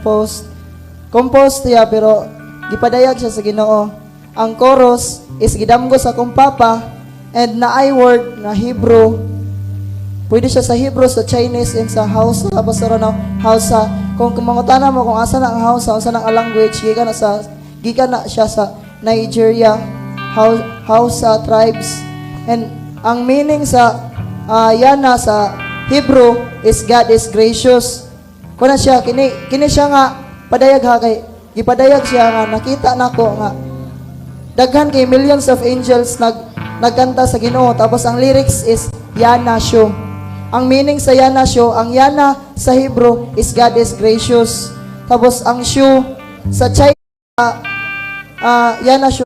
composed siya pero gipadayag siya sa Ginoo. Ang chorus is gidamgo sa akong papa and naay word na Hebrew. Pwede siya sa Hebrew, sa Chinese, and sa Hausa. Basta rin ang Hausa. Kung mangutana mo kung asa na ang Hausa, asa na ang language, gikan na siya sa Nigeria, Hausa tribes. And ang meaning sa yana sa Hebrew is God is gracious. Kuna siya, kini siya nga, padayag ha kay, gipadayag siya nga, nakita nako nga, daghan kay millions of angels nagkanta sa Ginoo. Tapos ang lyrics is Yana Shu. Ang meaning sa Yana Shu, ang Yana sa Hebrew is God is gracious. Tapos ang Shu sa China, Yana Shu.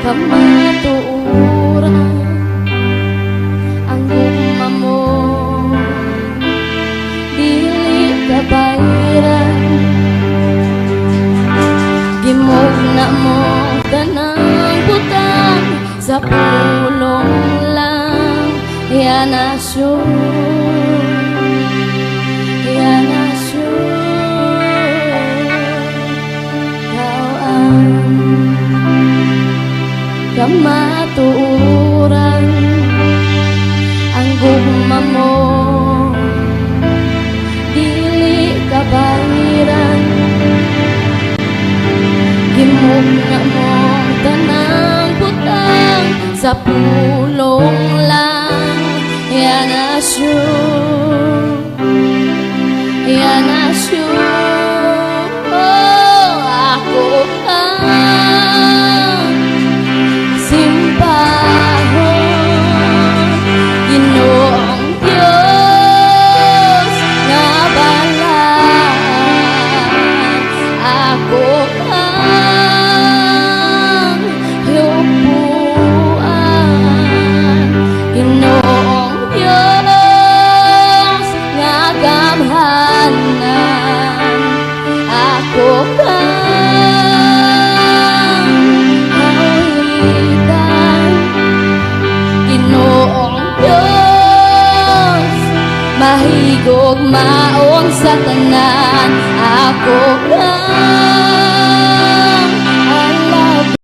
Kamatuuran ang gugma mo, dili ka bayran, gimugna mo tanang butang sa pulong lang. Yana Shu, Yana Shu, kau kamatuuran ang gugma mo, dili ka bayran, gimugna mo tanang butang sa pulong lang. Yana Shu, Yana Shu, oh, ako ang Ginoong Diyos nga balaan, ako ang hiupuan. Ginoong Diyos nga gamhanan, ako mahigog maon sa tanan, ako